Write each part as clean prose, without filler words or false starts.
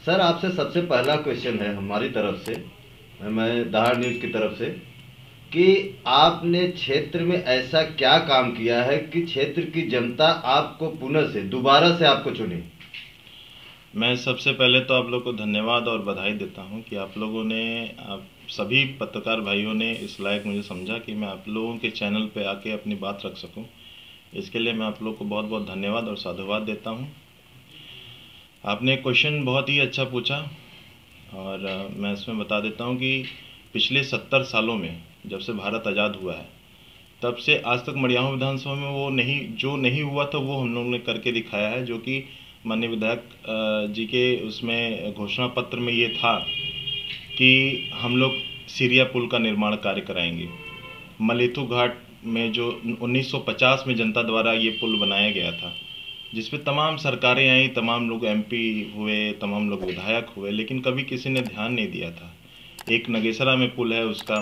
Sir आपसे सबसे पहला क्वेश्चन है हमारी तरफ से, मैं दहाड़ न्यूज़ की तरफ से, कि आपने क्षेत्र में ऐसा क्या काम किया है कि क्षेत्र की जनता आपको पुनः से दोबारा से आपको चुने। मैं सबसे पहले तो आप लोग को धन्यवाद और बधाई देता हूं कि आप लोगों ने, आप सभी पत्रकार भाइयों ने इस लायक मुझे समझा कि मैं आप लोगों के चैनल पे आके अपनी बात रख सकूं। इसके लिए मैं आप लोग को बहुत बहुत धन्यवाद और साधुवाद देता हूं। आपने क्वेश्चन बहुत ही अच्छा पूछा और मैं इसमें बता देता हूं कि पिछले 70 सालों में, जब से भारत आज़ाद हुआ है, तब से आज तक मडियाहू विधानसभा में वो नहीं, जो नहीं हुआ था वो हम लोगों ने करके दिखाया है। जो कि माननीय विधायक जी के उसमें घोषणा पत्र में ये था कि हम लोग सीरिया पुल का निर्माण कार्य कराएंगे। मलेथू घाट में जो 1950 में जनता द्वारा ये पुल बनाया गया था, जिसपे तमाम सरकारें आई, तमाम लोग एमपी हुए, तमाम लोग विधायक हुए, लेकिन कभी किसी ने ध्यान नहीं दिया था। एक नगेसरा में पुल है उसका।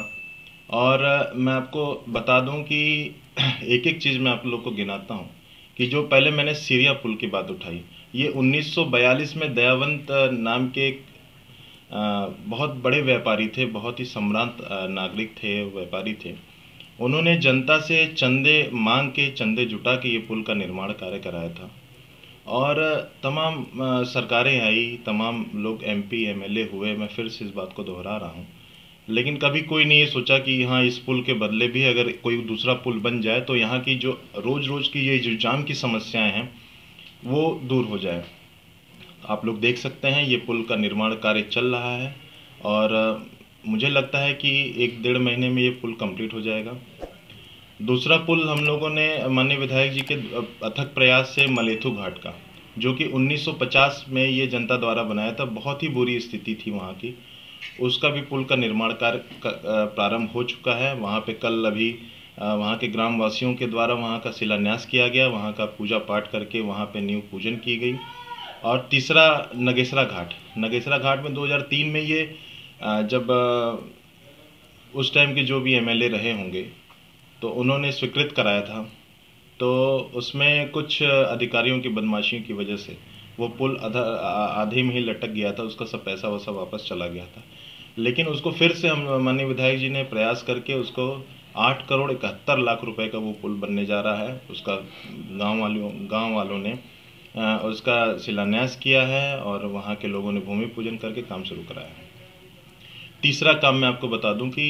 और मैं आपको बता दूं कि एक एक चीज़ मैं आप लोग को गिनाता हूं कि जो पहले मैंने सीरिया पुल की बात उठाई, ये 1942 में दयावंत नाम के एक बहुत बड़े व्यापारी थे, बहुत ही सम्रांत नागरिक थे, व्यापारी थे। उन्होंने जनता से चंदे मांग के, चंदे जुटा के ये पुल का निर्माण कार्य कराया था। और तमाम सरकारें आई, तमाम लोग एमपी एमएलए हुए, मैं फिर से इस बात को दोहरा रहा हूँ, लेकिन कभी कोई नहीं ये सोचा कि हाँ, इस पुल के बदले भी अगर कोई दूसरा पुल बन जाए तो यहाँ की जो रोज़ रोज़ की ये जो जाम की समस्याएं हैं वो दूर हो जाए। आप लोग देख सकते हैं ये पुल का निर्माण कार्य चल रहा है और मुझे लगता है कि 1 डेढ़ महीने में ये पुल कंप्लीट हो जाएगा। दूसरा पुल हम लोगों ने माननीय विधायक जी के अथक प्रयास से मलेथू घाट का, जो कि 1950 में ये जनता द्वारा बनाया था, बहुत ही बुरी स्थिति थी वहाँ की, उसका भी पुल का निर्माण कार्य प्रारंभ हो चुका है। वहाँ पे कल अभी वहाँ के ग्रामवासियों के द्वारा वहाँ का शिलान्यास किया गया, वहाँ का पूजा पाठ करके वहाँ पे नींव पूजन की गई। और तीसरा नगेसरा घाट, नगेसरा घाट में 2003 में ये जब उस टाइम के जो भी एमएलए रहे होंगे तो उन्होंने स्वीकृत कराया था, तो उसमें कुछ अधिकारियों की बदमाशियों की वजह से वो पुल आधे में ही लटक गया था, उसका सब पैसा वैसा वापस चला गया था। लेकिन उसको फिर से हम माननीय विधायक जी ने प्रयास करके उसको 8 करोड़ 71 लाख रुपए का वो पुल बनने जा रहा है। उसका गांव वालों ने उसका शिलान्यास किया है और वहाँ के लोगों ने भूमि पूजन करके काम शुरू कराया है। तीसरा काम मैं आपको बता दूं कि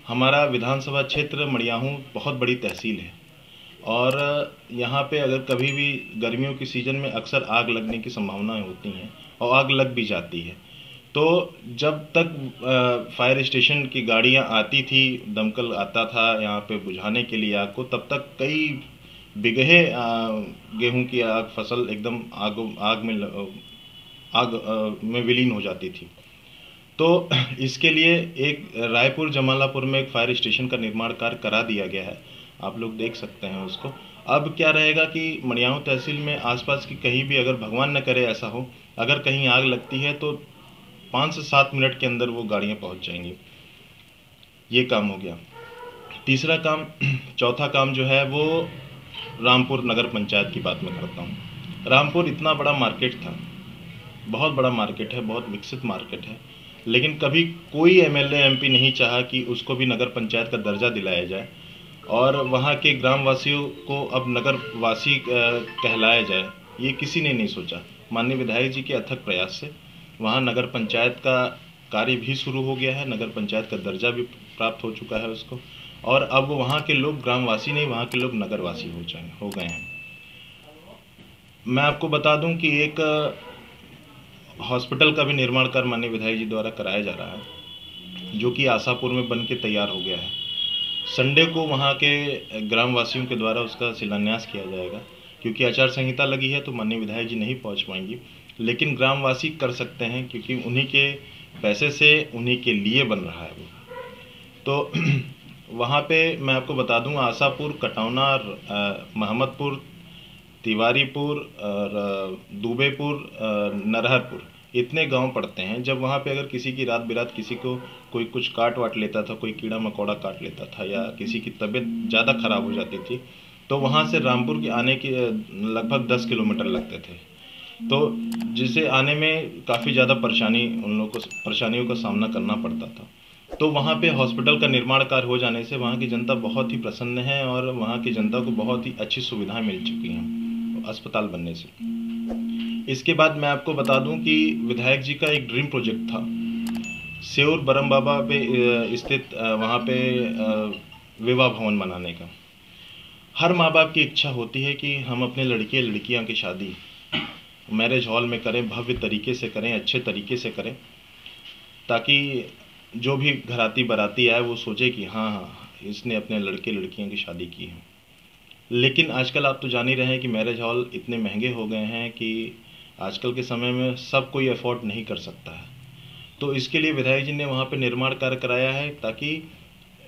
हमारा विधानसभा क्षेत्र मडियाहू बहुत बड़ी तहसील है और यहाँ पे अगर कभी भी गर्मियों की सीज़न में अक्सर आग लगने की संभावनाएं होती हैं और आग लग भी जाती है। तो जब तक फायर स्टेशन की गाड़ियाँ आती थी, दमकल आता था यहाँ पे बुझाने के लिए आग को, तब तक कई बिगहे गेहूं की आग फसल एकदम आग में विलीन हो जाती थी। तो इसके लिए एक रायपुर जमालापुर में एक फायर स्टेशन का निर्माण कार्य करा दिया गया है, आप लोग देख सकते हैं उसको। अब क्या रहेगा कि मडियाहू तहसील में आसपास की कहीं भी, अगर भगवान न करे ऐसा हो, अगर कहीं आग लगती है तो 5 से 7 मिनट के अंदर वो गाड़ियाँ पहुँच जाएंगी। ये काम हो गया। तीसरा काम चौथा काम जो है वो रामपुर नगर पंचायत की बात मैं करता हूँ। रामपुर इतना बड़ा मार्केट था, बहुत बड़ा मार्केट है, बहुत विकसित मार्केट है, लेकिन कभी कोई एमएलए एमपी नहीं चाहा कि उसको भी नगर पंचायत का दर्जा दिलाया जाए और वहाँ के ग्रामवासियों को अब नगर वासी कहलाया जाए, ये किसी ने नहीं सोचा। माननीय विधायक जी के अथक प्रयास से वहाँ नगर पंचायत का कार्य भी शुरू हो गया है, नगर पंचायत का दर्जा भी प्राप्त हो चुका है उसको, और अब वहाँ के लोग ग्रामवासी नहीं, वहाँ के लोग नगरवासी हो गए हैं। मैं आपको बता दूं कि एक हॉस्पिटल का भी निर्माण कार्य माननीय विधायक जी द्वारा कराया जा रहा है, जो कि आशापुर में बन के तैयार हो गया है। संडे को वहाँ के ग्रामवासियों के द्वारा उसका शिलान्यास किया जाएगा, क्योंकि आचार संहिता लगी है तो माननीय विधायक जी नहीं पहुँच पाएंगी, लेकिन ग्रामवासी कर सकते हैं क्योंकि उन्हीं के पैसे से उन्हीं के लिए बन रहा है वो। तो वहाँ पे मैं आपको बता दूं, आशापुर, कटौना, महमदपुर, तिवारीपुर और दुबेपुर, नरहरपुर, इतने गांव पड़ते हैं। जब वहाँ पे अगर किसी की रात बिरात किसी को कोई कुछ काट वाट लेता था, कोई कीड़ा मकोड़ा काट लेता था या किसी की तबीयत ज़्यादा ख़राब हो जाती थी, तो वहाँ से रामपुर के आने के लगभग 10 किलोमीटर लगते थे। तो जिसे आने में काफ़ी ज़्यादा उन लोगों को परेशानियों का सामना करना पड़ता था। तो वहाँ पे हॉस्पिटल का निर्माण कार्य हो जाने से वहाँ की जनता बहुत ही प्रसन्न है और वहाँ की जनता को बहुत ही अच्छी सुविधाएं मिल चुकी हैं अस्पताल बनने से। इसके बाद मैं आपको बता दूं कि विधायक जी का एक ड्रीम प्रोजेक्ट था सेऊर बरम बाबा पे स्थित वहाँ पे विवाह भवन बनाने का। हर माँ बाप की इच्छा होती है कि हम अपने लड़के लड़कियाँ की शादी मैरिज हॉल में करें, भव्य तरीके से करें, अच्छे तरीके से करें, ताकि जो भी घराती बाराती आए वो सोचे कि हाँ हाँ इसने अपने लड़के लड़कियों की शादी की है। लेकिन आजकल आप तो जान ही रहे हैं कि मैरिज हॉल इतने महंगे हो गए हैं कि आजकल के समय में सब कोई अफोर्ड नहीं कर सकता है। तो इसके लिए विधायक जी ने वहाँ पे निर्माण कार्य कराया है ताकि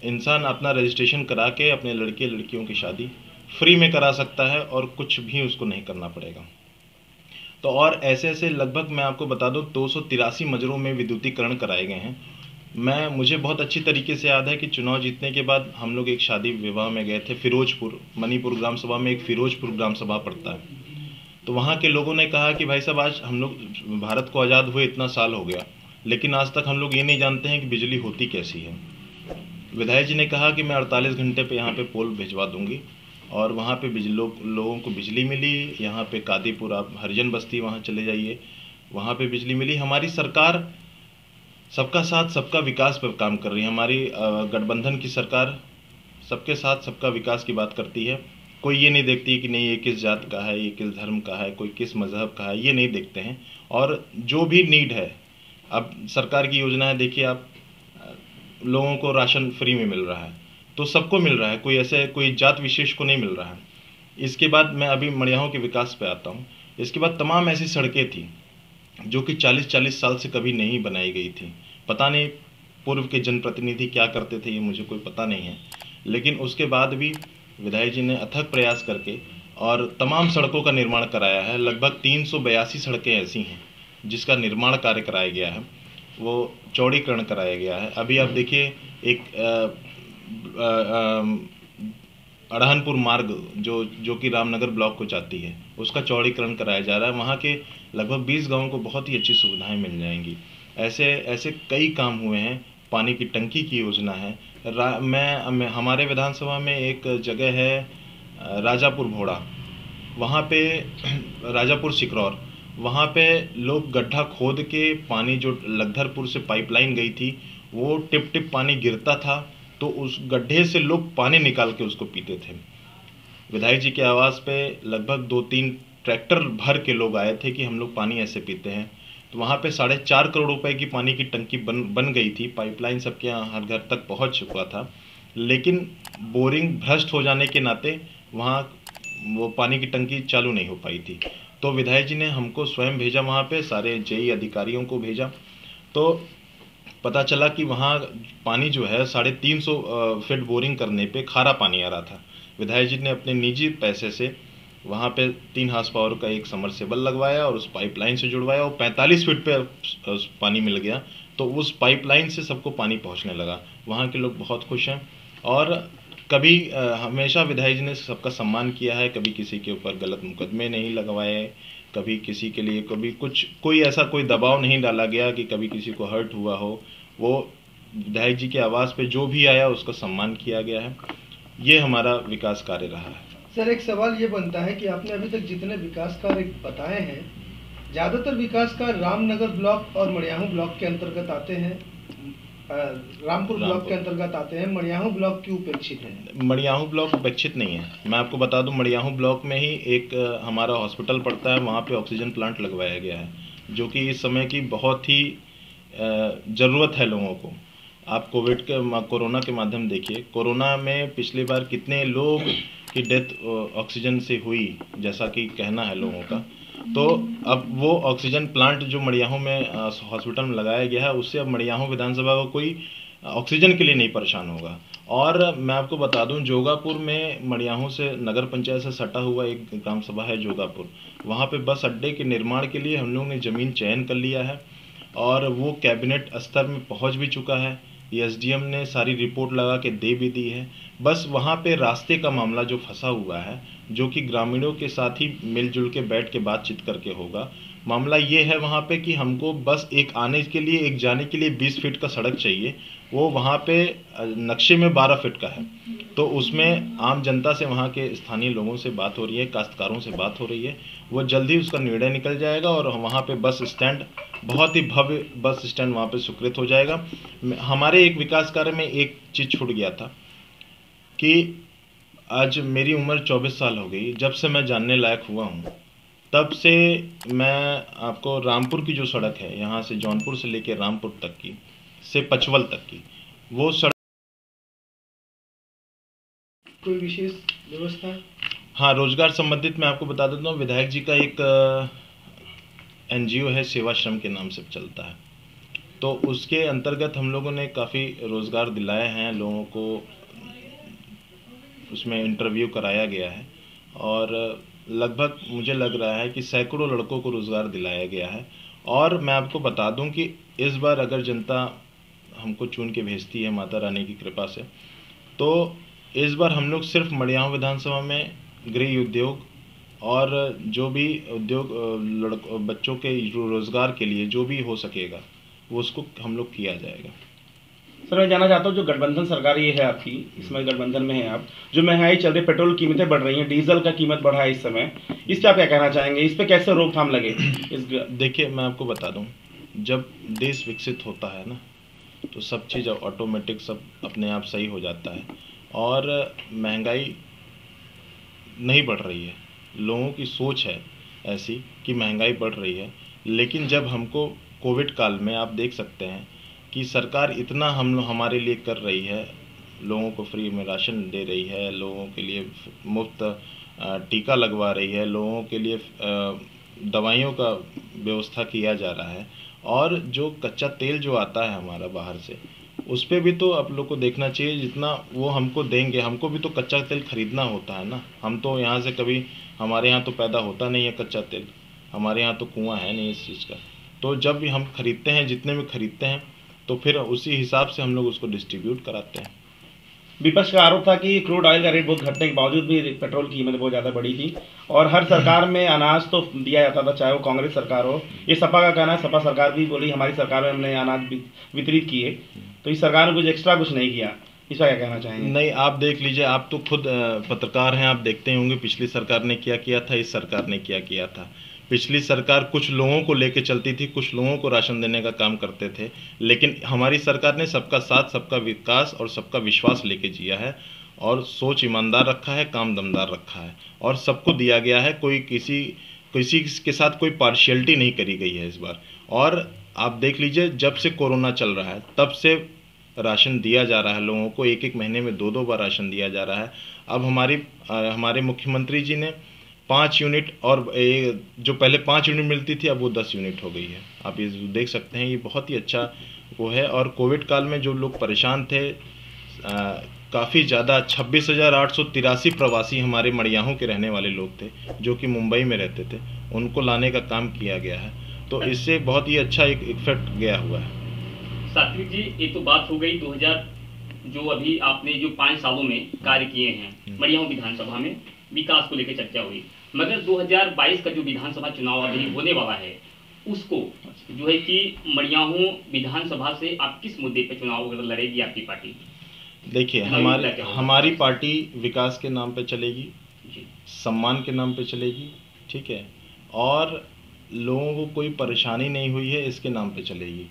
इंसान अपना रजिस्ट्रेशन करा के अपने लड़के लड़कियों की शादी फ्री में करा सकता है और कुछ भी उसको नहीं करना पड़ेगा। तो और ऐसे ऐसे लगभग मैं आपको बता दूं 283 मजरों में विद्युतीकरण कराए गए हैं। मुझे बहुत अच्छी तरीके से याद है कि चुनाव जीतने के बाद हम लोग एक शादी विवाह में गए थे फिरोजपुर, मणिपुर ग्राम सभा में एक फिरोजपुर ग्राम सभा पड़ता है। तो वहाँ के लोगों ने कहा कि भाई साहब आज हम लोग भारत को आज़ाद हुए इतना साल हो गया, लेकिन आज तक हम लोग ये नहीं जानते हैं कि बिजली होती कैसी है। विधायक जी ने कहा कि मैं 48 घंटे पे यहाँ पे पोल भिजवा दूंगी और वहाँ पे लोगों को बिजली मिली। यहाँ पे कादीपुर आप हरिजन बस्ती वहाँ चले जाइए, वहाँ पे बिजली मिली। हमारी सरकार सबका साथ सबका विकास पर काम कर रही है। हमारी गठबंधन की सरकार सबके साथ सबका विकास की बात करती है। कोई ये नहीं देखती कि नहीं ये किस जात का है, ये किस धर्म का है, कोई किस मज़हब का है, ये नहीं देखते हैं। और जो भी नीड है, अब सरकार की योजना है, देखिए आप लोगों को राशन फ्री में मिल रहा है, तो सबको मिल रहा है, कोई ऐसे कोई जात विशेष को नहीं मिल रहा है। इसके बाद मैं अभी मड़ियाहों के विकास पे आता हूँ। इसके बाद तमाम ऐसी सड़कें थी जो कि 40-40 साल से कभी नहीं बनाई गई थी। पता नहीं पूर्व के जनप्रतिनिधि क्या करते थे, ये मुझे कोई पता नहीं है, लेकिन उसके बाद भी विधायक जी ने अथक प्रयास करके और तमाम सड़कों का निर्माण कराया है। लगभग 382 सड़कें ऐसी हैं जिसका निर्माण कार्य कराया गया है, वो चौड़ीकरण कराया गया है। अभी आप देखिए एक अड़हनपुर मार्ग जो कि रामनगर ब्लॉक को जाती है, उसका चौड़ीकरण कराया जा रहा है। वहाँ के लगभग 20 गाँवों को बहुत ही अच्छी सुविधाएं मिल जाएंगी। ऐसे ऐसे कई काम हुए हैं। पानी की टंकी की योजना है। हमारे विधानसभा में एक जगह है राजापुर भोड़ा, वहाँ पे राजापुर सिकरौर, वहाँ पे लोग गड्ढा खोद के पानी जो लखधरपुर से पाइपलाइन गई थी, वो टिप टिप पानी गिरता था, तो उस गड्ढे से लोग पानी निकाल के उसको पीते थे। विधायक जी के आवास पे लगभग 2-3 ट्रैक्टर भर के लोग आए थे कि हम लोग पानी ऐसे पीते हैं। तो वहाँ पे 4.5 करोड़ रुपए की पानी की टंकी बन गई थी। पाइपलाइन सबके यहाँ हर घर तक पहुँच चुका था, लेकिन बोरिंग भ्रष्ट हो जाने के नाते वहाँ वो पानी की टंकी चालू नहीं हो पाई थी। तो विधायक जी ने हमको स्वयं भेजा, वहाँ पे सारे जेई अधिकारियों को भेजा। तो पता चला कि वहाँ पानी जो है 350 फीट बोरिंग करने पे खारा पानी आ रहा था। विधायक जी ने अपने निजी पैसे से वहाँ पे 3 हार्स पावर का एक समरसेबल लगवाया और उस पाइपलाइन से जुड़वाया और 45 फीट पे पानी मिल गया। तो उस पाइपलाइन से सबको पानी पहुँचने लगा। वहाँ के लोग बहुत खुश हैं। और कभी हमेशा विधायक जी ने सबका सम्मान किया है, कभी किसी के ऊपर गलत मुकदमे नहीं लगवाए, कभी किसी के लिए कभी कोई ऐसा कोई दबाव नहीं डाला गया कि कभी किसी को हर्ट हुआ हो। वो विधायक जी के आवास पे जो भी आया उसका सम्मान किया गया है। ये हमारा विकास कार्य रहा है। सर, एक सवाल ये बनता है कि आपने अभी तक जितने विकास कार्य बताए हैं, ज़्यादातर विकास कार्य रामनगर ब्लॉक और मड़ियाहू ब्लॉक के अंतर्गत आते हैं, रामपुर ब्लॉक के अंतर्गत आते हैं। मड़ियाहू ब्लॉक क्यों उपेक्षित है? मड़ियाहू ब्लॉक उपेक्षित नहीं है। मैं आपको बता दूं, मड़ियाहू ब्लॉक में ही एक हमारा हॉस्पिटल पड़ता है, वहाँ पे ऑक्सीजन प्लांट लगवाया गया है, जो कि इस समय की बहुत ही ज़रूरत है लोगों को। आप कोरोना के माध्यम देखिए, कोरोना में पिछली बार कितने लोग की डेथ ऑक्सीजन से हुई, जैसा कि कहना है लोगों का। तो अब वो ऑक्सीजन प्लांट जो मड़ियाहू में हॉस्पिटल में लगाया गया है, उससे अब मड़ियाहू विधानसभा को कोई ऑक्सीजन के लिए नहीं परेशान होगा। और मैं आपको बता दूं, जोगापुर में मड़ियाहू से नगर पंचायत से सटा हुआ एक ग्राम सभा है जोगापुर, वहाँ पे बस अड्डे के निर्माण के लिए हम लोगों ने ज़मीन चयन कर लिया है और वो कैबिनेट स्तर में पहुँच भी चुका है। एसडीएम ने सारी रिपोर्ट लगा के दे भी दी है। बस वहाँ पे रास्ते का मामला जो फंसा हुआ है, जो कि ग्रामीणों के साथ ही मिलजुल के बैठ के बातचीत करके होगा। मामला ये है वहाँ पे कि हमको बस एक आने के लिए, एक जाने के लिए 20 फीट का सड़क चाहिए। वो वहाँ पे नक्शे में 12 फीट का है। तो उसमें आम जनता से, वहाँ के स्थानीय लोगों से बात हो रही है, काश्तकारों से बात हो रही है। वो जल्दी उसका निर्णय निकल जाएगा और वहाँ पे बस स्टैंड, बहुत ही भव्य बस स्टैंड वहाँ पे स्वीकृत हो जाएगा। हमारे एक विकास कार्य में एक चीज़ छूट गया था कि आज मेरी उम्र 24 साल हो गई, जब से मैं जानने लायक हुआ हूँ तब से मैं आपको रामपुर की जो सड़क है, यहाँ से जौनपुर से लेकर रामपुर तक की, से पचवल तक की, वो सड़क। कोई विशेष व्यवस्था? हाँ, रोजगार संबंधित मैं आपको बता देता हूँ, विधायक जी का एक एनजीओ है, सेवाश्रम के नाम से चलता है। तो उसके अंतर्गत हम लोगों ने काफ़ी रोज़गार दिलाए हैं लोगों को, उसमें इंटरव्यू कराया गया है और लगभग मुझे लग रहा है कि सैकड़ों लड़कों को रोज़गार दिलाया गया है। और मैं आपको बता दूं कि इस बार अगर जनता हमको चुन के भेजती है माता रानी की कृपा से, तो इस बार हम लोग सिर्फ मड़ियाहू विधानसभा में गृह उद्योग और जो भी उद्योग बच्चों के रोज़गार के लिए जो भी हो सकेगा वो उसको हम लोग किया जाएगा। सर, मैं जानना चाहता हूँ, जो गठबंधन सरकार ये है आपकी, इसमें गठबंधन में है आप, जो महंगाई चल रही, पेट्रोल की कीमतें बढ़ रही हैं, डीजल का कीमत बढ़ा है इस समय, इस पर आप क्या कहना चाहेंगे? इस पे कैसे रोकथाम लगे? देखिए, मैं आपको बता दूं, जब देश विकसित होता है ना, तो सब चीज़ ऑटोमेटिक सब अपने आप सही हो जाता है और महंगाई नहीं बढ़ रही है। लोगों की सोच है ऐसी कि महंगाई बढ़ रही है, लेकिन जब हमको कोविड काल में आप देख सकते हैं कि सरकार इतना हमारे लिए कर रही है, लोगों को फ्री में राशन दे रही है, लोगों के लिए मुफ्त टीका लगवा रही है, लोगों के लिए दवाइयों का व्यवस्था किया जा रहा है। और जो कच्चा तेल जो आता है हमारा बाहर से, उस पर भी तो आप लोग को देखना चाहिए, जितना वो हमको देंगे हमको भी तो कच्चा तेल खरीदना होता है ना। हम तो यहाँ से कभी, हमारे यहाँ तो पैदा होता नहीं है कच्चा तेल, हमारे यहाँ तो कुआं है नहीं इस चीज़ का। तो जब भी हम खरीदते हैं, जितने भी खरीदते हैं, तो फिर उसी हिसाब से हम लोग उसको डिस्ट्रीब्यूट कराते हैं। विपक्ष का आरोप था कि क्रूड ऑयल का रेट बहुत घटने के बावजूद भी पेट्रोल की कीमत बहुत ज़्यादा बढ़ी थी और हर सरकार में अनाज तो दिया जाता था, चाहे वो कांग्रेस सरकार हो। ये सपा का कहना है, सपा सरकार भी बोली हमारी सरकार में हमने अनाज वितरित किए, तो इस सरकार ने कुछ एक्स्ट्रा कुछ नहीं किया। इस पर क्या कहना चाहेंगे? नहीं, आप देख लीजिए, आप तो खुद पत्रकार हैं, आप देखते होंगे पिछली सरकार ने क्या किया था, इस सरकार ने क्या किया था। पिछली सरकार कुछ लोगों को लेके चलती थी, कुछ लोगों को राशन देने का काम करते थे, लेकिन हमारी सरकार ने सबका साथ, सबका विकास और सबका विश्वास लेके जिया है और सोच ईमानदार रखा है, काम दमदार रखा है और सबको दिया गया है। कोई किसी के साथ कोई पार्शियलिटी नहीं करी गई है इस बार। और आप देख लीजिए, जब से कोरोना चल रहा है तब से राशन दिया जा रहा है लोगों को, एक एक महीने में 2-2 बार राशन दिया जा रहा है। अब हमारे मुख्यमंत्री जी ने 5 यूनिट, और जो पहले 5 यूनिट मिलती थी अब वो 10 यूनिट हो गई है। आप ये देख सकते हैं, ये बहुत ही अच्छा वो है। और कोविड काल में जो लोग परेशान थे, काफ़ी ज़्यादा 26,883 प्रवासी हमारे मड़ियाहू के रहने वाले लोग थे जो कि मुंबई में रहते थे, उनको लाने का काम किया गया है। तो इससे बहुत ही अच्छा एक इफेक्ट गया हुआ है। सात्विक जी, ये तो बात हो गई 2000, जो अभी आपने जो 5 सालों में कार्य किए हैं मड़ियाहू विधानसभा में, विकास को लेकर चर्चा हुई, मगर 2022 का जो विधानसभा चुनाव अभी होने वाला है, उसको जो है कि मड़ियाहू विधानसभा से आप किस मुद्दे पर चुनाव लड़ेगी आपकी पार्टी? देखिए, हमारी पार्टी विकास के नाम पे चलेगी, सम्मान के नाम पे चलेगी, ठीक है, और लोगों को कोई परेशानी नहीं हुई है इसके नाम पे चलेगी।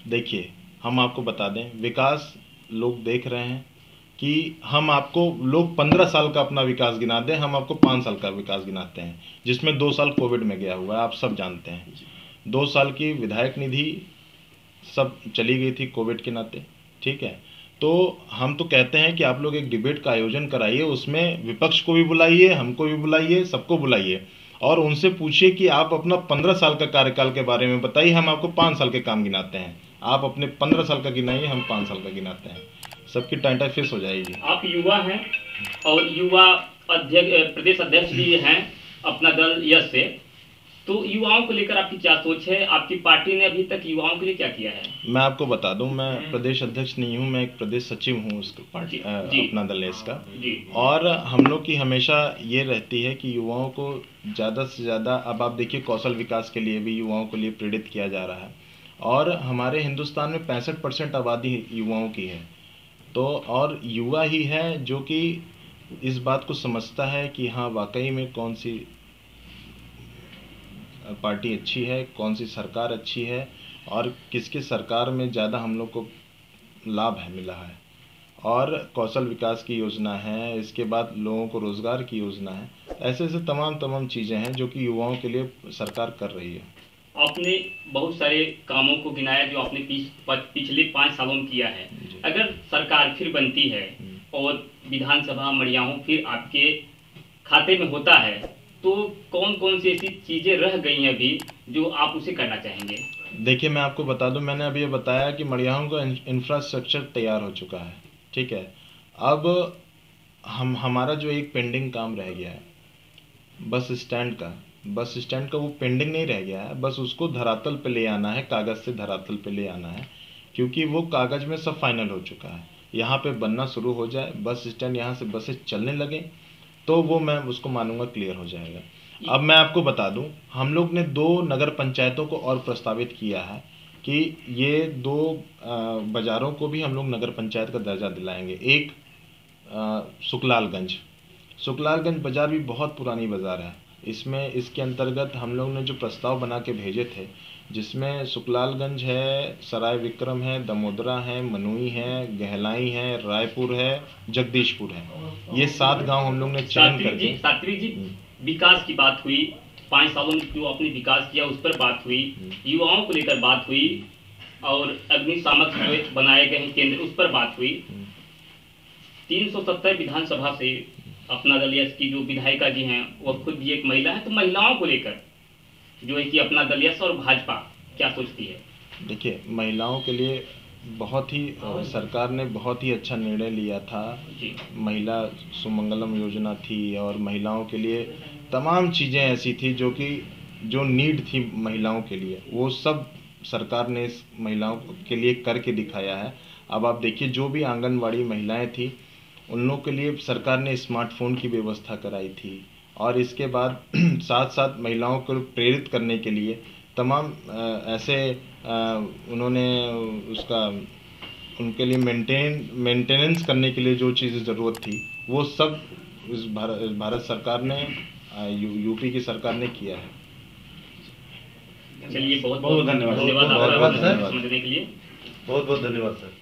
देखिए, हम आपको बता दें, विकास लोग देख रहे हैं कि हम आपको, लोग 15 साल का अपना विकास गिना दें, हम आपको 5 साल का विकास गिनाते हैं, जिसमें 2 साल कोविड में गया हुआ है, आप सब जानते हैं। 2 साल की विधायक निधि सब चली गई थी कोविड के नाते, ठीक है। तो हम तो कहते हैं कि आप लोग एक डिबेट का आयोजन कराइए, उसमें विपक्ष को भी बुलाइए, हमको भी बुलाइए, सबको बुलाइए और उनसे पूछिए कि आप अपना 15 साल का कार्यकाल के बारे में बताइए, हम आपको 5 साल के काम गिनाते हैं। आप अपने 15 साल का गिनाइए, हम 5 साल का गिनाते हैं, सबकी टाइटा फिक्स हो जाएगी। आप युवा हैं और युवा प्रदेश अध्यक्ष भी हैं अपना दल यश से, तो युवाओं को लेकर आपकी क्या सोच है? आपकी पार्टी ने अभी तक युवाओं के लिए क्या किया है? मैं आपको बता दूं, मैं प्रदेश अध्यक्ष नहीं हूं, मैं एक प्रदेश सचिव हूं उस पार्टी जी। अपना दलेस का। जी। और हम लोग की हमेशा ये रहती है कि युवाओं को ज़्यादा से ज़्यादा, अब आप देखिए कौशल विकास के लिए भी युवाओं के लिए प्रेरित किया जा रहा है। और हमारे हिंदुस्तान में 65% आबादी युवाओं की है। तो और युवा ही है जो कि इस बात को समझता है कि हाँ वाकई में कौन सी पार्टी अच्छी है, कौन सी सरकार अच्छी है और किसकी सरकार में ज़्यादा हम लोग को लाभ है मिला है। और कौशल विकास की योजना है, इसके बाद लोगों को रोज़गार की योजना है, ऐसे ऐसे तमाम चीज़ें हैं जो कि युवाओं के लिए सरकार कर रही है। आपने बहुत सारे कामों को गिनाया जो आपने पिछले 5 सालों में किया है। अगर सरकार फिर बनती है और विधानसभा मड़ियाहू फिर आपके खाते में होता है, तो कौन कौन सी ऐसी चीजें रह गई हैं अभी जो आप उसे करना चाहेंगे? देखिए मैं आपको बता दूं, मैंने अभी ये बताया कि मड़ियाहू का इंफ्रास्ट्रक्चर तैयार हो चुका है, ठीक है। अब हमारा जो एक पेंडिंग काम रह गया है बस स्टैंड का वो पेंडिंग नहीं रह गया है, बस उसको धरातल पे ले आना है, कागज़ से धरातल पे ले आना है, क्योंकि वो कागज़ में सब फाइनल हो चुका है। यहाँ पे बनना शुरू हो जाए, बस स्टैंड यहाँ से बसें चलने लगे तो वो मैं उसको मानूंगा क्लियर हो जाएगा। अब मैं आपको बता दूं, हम लोग ने 2 नगर पंचायतों को और प्रस्तावित किया है कि ये 2 बाज़ारों को भी हम लोग नगर पंचायत का दर्जा दिलाएंगे। एक सुकलालगंज बाज़ार भी बहुत पुरानी बाज़ार है। इसके अंतर्गत हम लोग ने जो प्रस्ताव बना के भेजे थे, जिसमें सुकलालगंज है, सराय विक्रम है, दमोदरा है, मनुई है, गहलाई है, रायपुर है, जगदीशपुर है, ये 7 गांव हम लोग ने चयन करके। सात्विक जी, विकास की बात हुई, 5 सालों में जो आपने विकास किया उस पर बात हुई, युवाओं को लेकर बात हुई और अग्निशामक जो बनाए गए हैं केंद्र उस पर बात हुई। 370 विधानसभा से अपना दल यश की जो विधायिका जी हैं वो खुद भी एक महिला है, तो महिलाओं को लेकर जो है कि अपना दल यश और भाजपा क्या सोचती है? देखिए महिलाओं के लिए बहुत ही सरकार ने बहुत ही अच्छा निर्णय लिया था। महिला सुमंगलम योजना थी और महिलाओं के लिए तमाम चीज़ें ऐसी थी जो नीड थी महिलाओं के लिए, वो सब सरकार ने इस महिलाओं के लिए करके दिखाया है। अब आप देखिए जो भी आंगनवाड़ी महिलाएं थी उन लोगों के लिए सरकार ने स्मार्टफोन की व्यवस्था कराई थी। और इसके बाद साथ साथ महिलाओं को प्रेरित करने के लिए तमाम ऐसे उन्होंने उनके लिए मेंटेनेंस करने के लिए जो चीज़ें ज़रूरत थी वो सब इस भारत सरकार ने यूपी की सरकार ने किया है। चलिए बहुत बहुत धन्यवाद समझने के लिए। बहुत बहुत धन्यवाद सर।